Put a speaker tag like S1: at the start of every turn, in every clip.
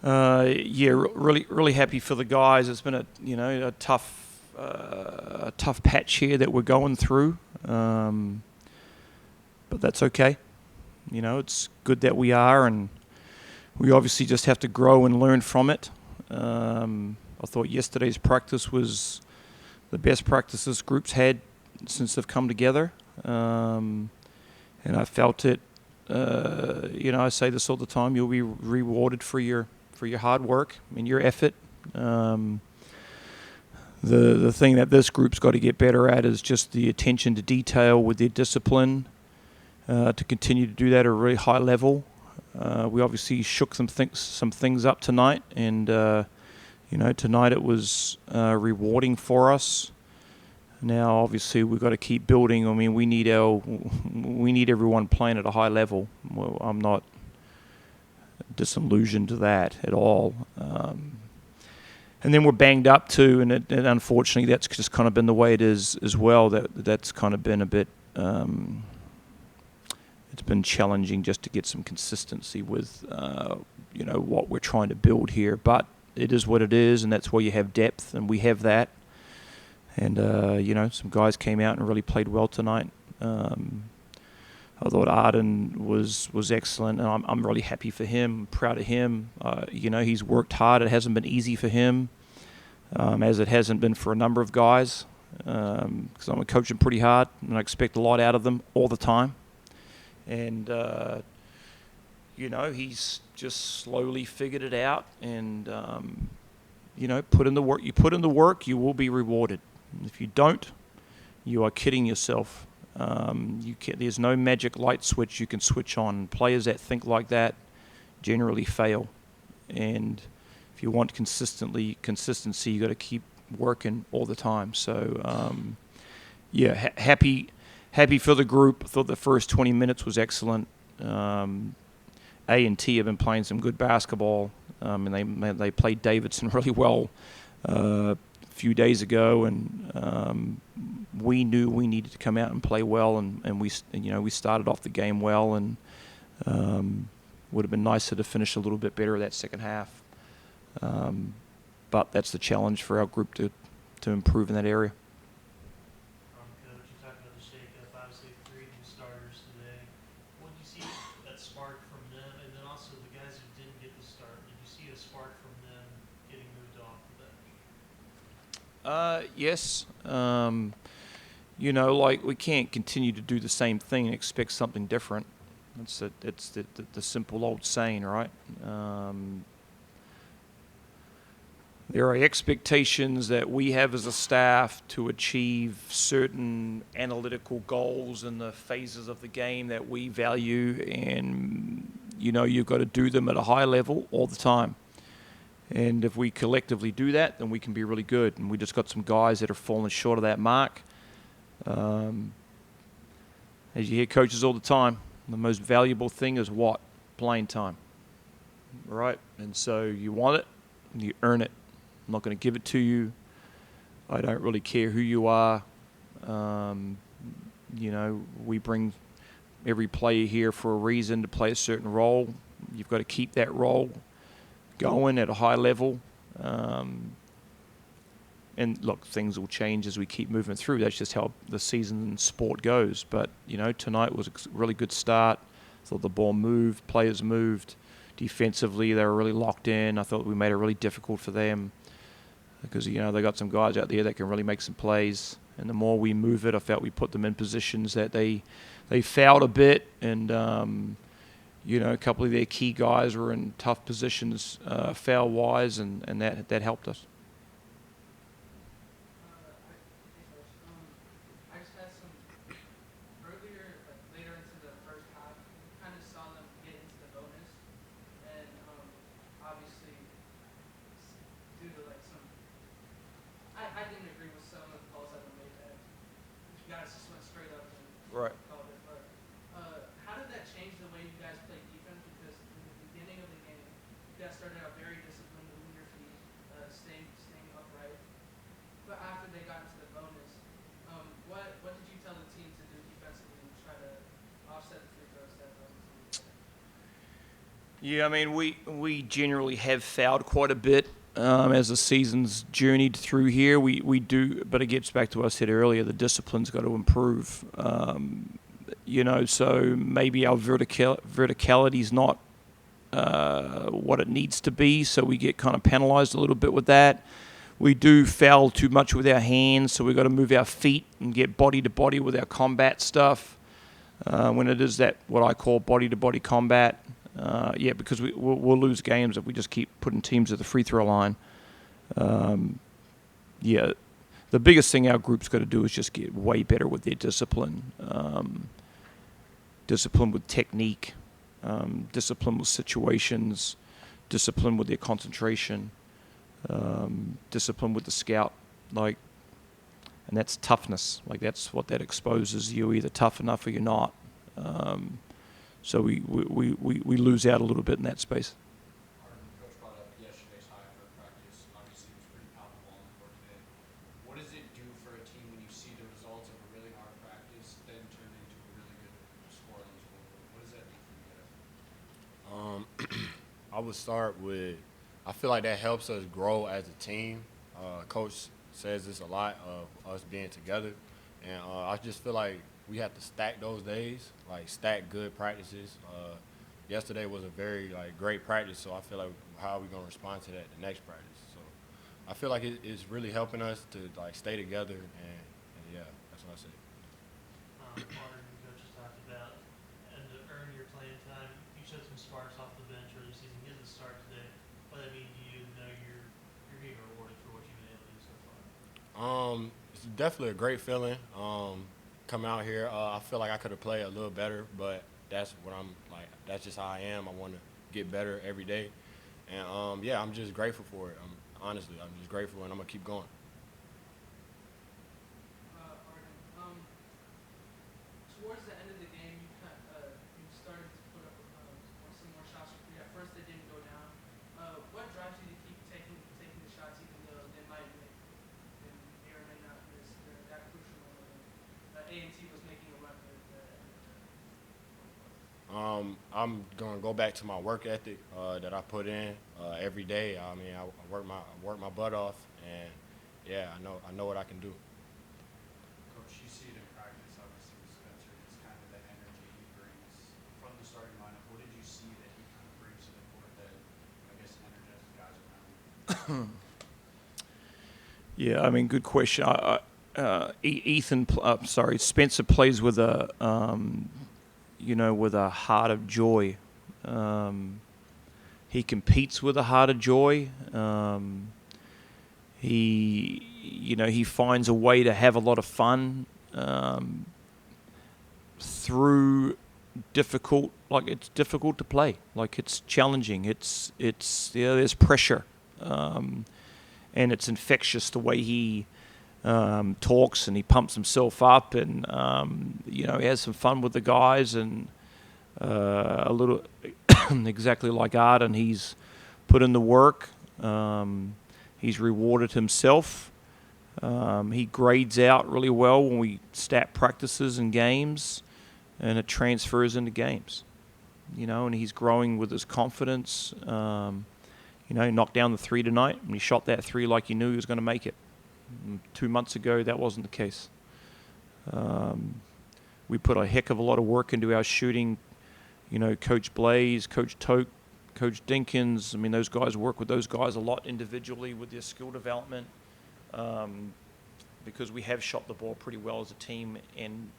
S1: Yeah, really happy for the guys. It's been a tough patch here that we're going through, but that's okay. It's good that we are, and we obviously just have to grow and learn from it. I thought yesterday's practice was the best practice this group's had since they've come together, and I felt it. I say this all the time. You'll be rewarded for your hard work and your effort. The thing that this group's got to get better at is just the attention to detail with their discipline, to continue to do that at a really high level. We obviously shook some things up tonight, and tonight it was rewarding for us. Now, obviously, we've got to keep building. I mean, we need everyone playing at a high level. Well, I'm not disillusioned to that at all. And then we're banged up too, and unfortunately, that's just kind of been the way it is as well. That's kind of been a bit. It's been challenging just to get some consistency with, what we're trying to build here. But it is what it is, and that's where you have depth, and we have that. And, some guys came out and really played well tonight. I thought Arden was excellent, and I'm really happy for him, proud of him. He's worked hard. It hasn't been easy for him, as it hasn't been for a number of guys, because I'm coaching pretty hard, and I expect a lot out of them all the time. And, he's just slowly figured it out, and, put in the work. You put in the work, you will be rewarded. If you don't, you are kidding yourself. There's no magic light switch you can switch on. Players that think like that generally fail. And if you want consistency, you got to keep working all the time. So, happy for the group. I thought the first 20 minutes was excellent. A&T have been playing some good basketball, and they played Davidson really well a few days ago, and we knew we needed to come out and play well, and we started off the game well, and would have been nicer to finish a little bit better that second half. But that's the challenge for our group to improve in that area.
S2: Coach, you talked about the shake-up, obviously 3 new starters today. What did you see that spark from them? And then also the guys who didn't get the start, did you see a spark from them getting moved off the bench?
S1: Yes. We can't continue to do the same thing and expect something different. It's the simple old saying, right? There are expectations that we have as a staff to achieve certain analytical goals in the phases of the game that we value, and you've got to do them at a high level all the time. And if we collectively do that, then we can be really good. And we just got some guys that are falling short of that mark. As you hear coaches all the time, the most valuable thing is what? Playing time. Right? And so you want it, and you earn it. I'm not going to give it to you. I don't really care who you are. We bring every player here for a reason to play a certain role. You've got to keep that role going at a high level. And look, things will change as we keep moving through. That's just how the season in sport goes. But, tonight was a really good start. I thought the ball moved, players moved. Defensively, they were really locked in. I thought we made it really difficult for them because, they got some guys out there that can really make some plays. And the more we move it, I felt we put them in positions that they fouled a bit. And, a couple of their key guys were in tough positions foul-wise, and that helped us. Right.
S2: How did that change the way you guys play defense? Because in the beginning of the game, you guys started out very disciplined, moving your feet, staying
S1: Yeah, I mean, we generally have fouled quite a bit as the season's journeyed through here. We do, but it gets back to what I said earlier. The discipline's got to improve. So maybe our verticality's not what it needs to be, so we get kind of penalized a little bit with that. We do foul too much with our hands, so we've got to move our feet and get body to body with our combat stuff. When it is that what I call body to body combat, because we'll lose games if we just keep putting teams at the free throw line. The biggest thing our group's got to do is just get way better with their discipline, discipline with technique, discipline with situations, discipline with their concentration, discipline with the scout, and that's toughness. That's what that exposes. You're either tough enough or you're not. So we lose out a little bit in that space.
S3: Coach brought up yesterday's high effort practice. Obviously, it was pretty palpable on the court today. What does it do for a team when you see the results of a really hard practice then turn into a really good score on the scoreboard? What does that do for you guys?
S4: I would start with, I feel like that helps us grow as a team. Coach says this a lot of us being together. And I just feel like we have to stack those days, stack good practices. Yesterday was a very great practice, so I feel like how are we going to respond to that the next practice? So I feel like it's really helping us to stay together, and yeah, that's what I say.
S2: Martin, coaches talked about, and to earn your playing time, you showed some sparks off the bench early season. You didn't start today. What does that mean to you to know you're being rewarded for what you've been able to do so far?
S4: It's definitely a great feeling. Come out here, I feel like I could have played a little better, but that's what I'm like. That's just how I am. I want to get better every day, and I'm just grateful for it. Honestly, I'm just grateful, and I'm gonna keep going.
S5: Arden, towards the end of the game, you started to put up some more shots. At first, they didn't go down. What drives you to keep taking the shots, even though they may or may not miss? They're that crucial. A&T was making a run at the end of the
S4: I'm gonna go back to my work ethic that I put in every day. I mean, I work my butt off, and yeah, I know what I can do.
S3: Coach, you see it in practice, obviously, with Spencer. It's kind of that energy he brings from the starting lineup. What did you see that he kind of brings to the court that, I guess, energizes guys around him?
S1: Yeah, I mean, good question. Spencer plays with a heart of joy. He competes with a heart of joy. He finds a way to have a lot of fun through difficult. It's difficult to play. It's challenging. There's pressure, and it's infectious the way he talks, and he pumps himself up, and he has some fun with the guys, and a little exactly like Arden, he's put in the work. He's rewarded himself. He grades out really well when we stat practices and games, and it transfers into games. And he's growing with his confidence. He knocked down the three tonight, and he shot that three like he knew he was going to make it. 2 months ago, that wasn't the case. We put a heck of a lot of work into our shooting. Coach Blaze, Coach Toke, Coach Dinkins. I mean, those guys work with those guys a lot individually with their skill development, because we have shot the ball pretty well as a team, and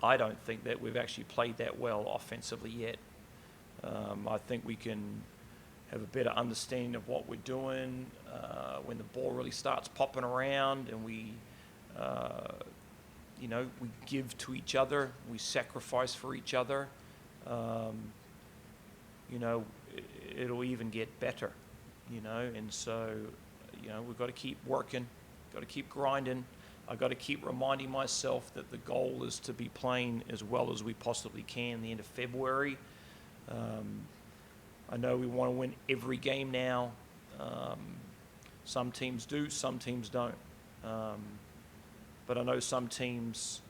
S1: I don't think that we've actually played that well offensively yet. I think we can have a better understanding of what we're doing when the ball really starts popping around, and we give to each other, we sacrifice for each other. It'll even get better, and so, we've got to keep working, got to keep grinding. I've got to keep reminding myself that the goal is to be playing as well as we possibly can the end of February. I know we want to win every game now. Some teams do, some teams don't. But I know some teams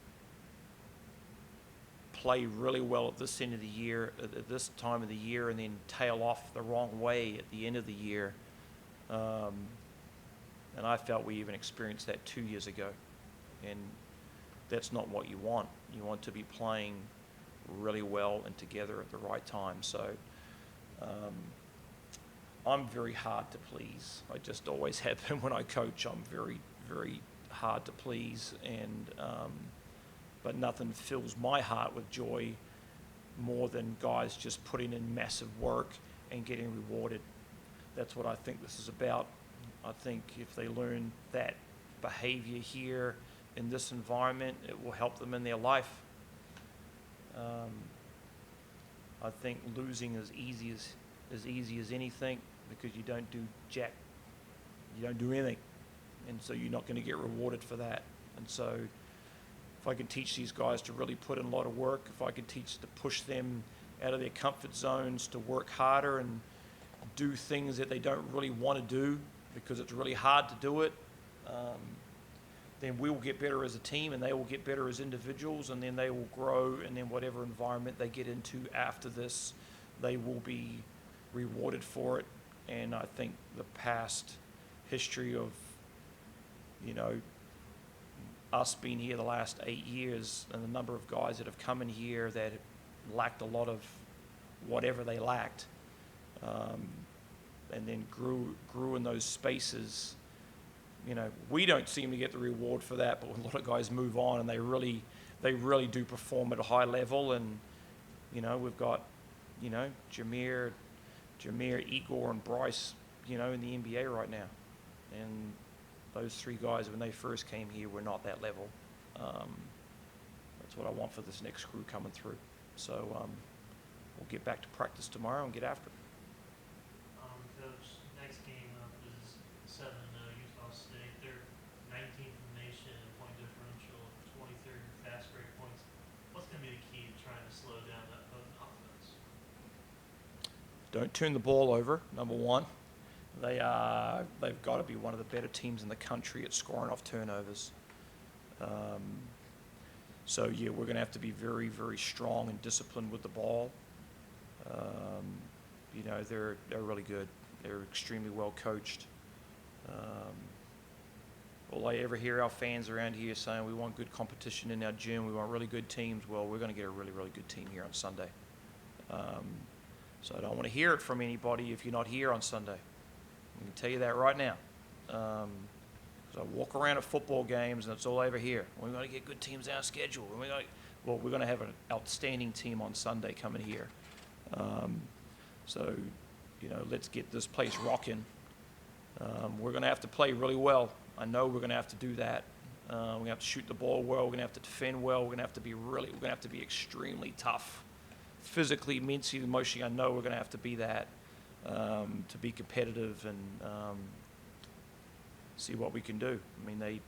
S1: play really well at this end of the year, at this time of the year, and then tail off the wrong way at the end of the year. And I felt we even experienced that 2 years ago. And that's not what you want. You want to be playing really well and together at the right time. So I'm very hard to please. I just always have been when I coach. I'm very, very hard to please. And but nothing fills my heart with joy more than guys just putting in massive work and getting rewarded. That's what I think this is about. I think if they learn that behavior here in this environment, it will help them in their life. I think losing is easy as anything, because you don't do jack, you don't do anything, and so you're not going to get rewarded for that. And so if I can teach these guys to really put in a lot of work, if I can teach to push them out of their comfort zones, to work harder and do things that they don't really want to do because it's really hard to do it, then we will get better as a team, and they will get better as individuals, and then they will grow, and then whatever environment they get into after this, they will be rewarded for it. And I think the past history of, us being here the last 8 years, and the number of guys that have come in here that lacked a lot of whatever they lacked, and then grew in those spaces. We don't seem to get the reward for that, but a lot of guys move on, and they really do perform at a high level. And we've got Jameer, Igor, and Bryce, in the NBA right now, and those three guys, when they first came here, were not that level. That's what I want for this next crew coming through. So we'll get back to practice tomorrow and get after it.
S2: Coach, next game up is 7-0 Utah State. They're 19th in the nation in point differential, 23rd in fast break points. What's going to be the key to trying to slow down that opposing offense?
S1: Don't turn the ball over, number one. They've got to be one of the better teams in the country at scoring off turnovers. So yeah, we're going to have to be very, very strong and disciplined with the ball. They're really good. They're extremely well coached. Will I ever hear our fans around here saying we want good competition in our gym, we want really good teams? Well, we're going to get a really, really good team here on Sunday. So I don't want to hear it from anybody if you're not here on Sunday. I can tell you that right now. Because I walk around at football games, and that's all I ever hear. We're going to get good teams on our schedule. We're going to have an outstanding team on Sunday coming here. So, let's get this place rocking. We're going to have to play really well. I know we're going to have to do that. We're going to have to shoot the ball well. We're going to have to defend well. We're going to have to be extremely tough. Physically, mentally, emotionally, I know we're going to have to be that. To be competitive and see what we can do. I mean, they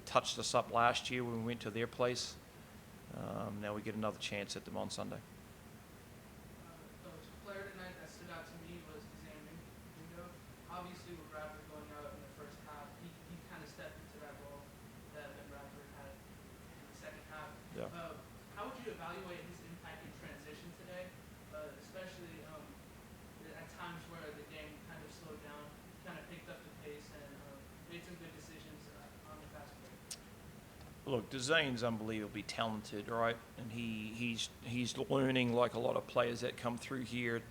S1: touched us up last year when we went to their place. Now we get another chance at them on Sunday.
S5: The player tonight that stood out to me was Xander Mingo. Obviously, with Radford going out in the first half, he kind of stepped into that role that Radford had in the second half.
S1: Yeah.
S5: How would you evaluate his impact in transition today, especially at times where the game kind of slowed down, kind of picked up the pace, and made some good decisions on the fast break?
S1: Look, Dezane's unbelievably talented, right? And he's learning like a lot of players that come through here.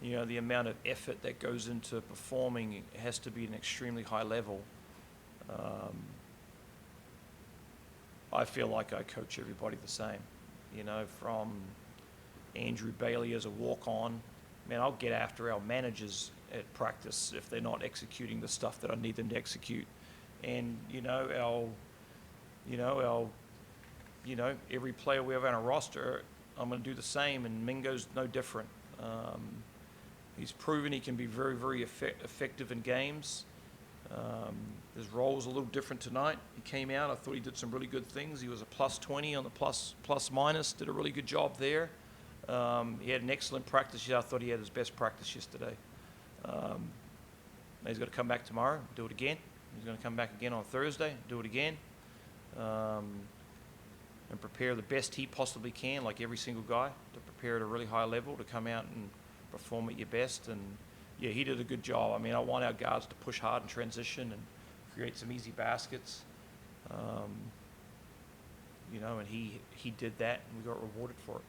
S1: The amount of effort that goes into performing has to be an extremely high level. I feel like I coach everybody the same. From Andrew Bailey as a walk-on. Man, I'll get after our managers at practice if they're not executing the stuff that I need them to execute. And, every player we have on our roster, I'm going to do the same, and Mingo's no different. He's proven he can be very, very effective in games. His role was a little different tonight. He came out, I thought he did some really good things. He was a plus 20 on the plus minus, did a really good job there. He had an excellent practice. I thought he had his best practice yesterday. He's got to come back tomorrow, do it again. He's going to come back again on Thursday, do it again. and prepare the best he possibly can, like every single guy, to prepare at a really high level to come out and perform at your best. And yeah, he did a good job. I mean, I want our guards to push hard in transition and create some easy baskets. You know, and he did that, and we got rewarded for it.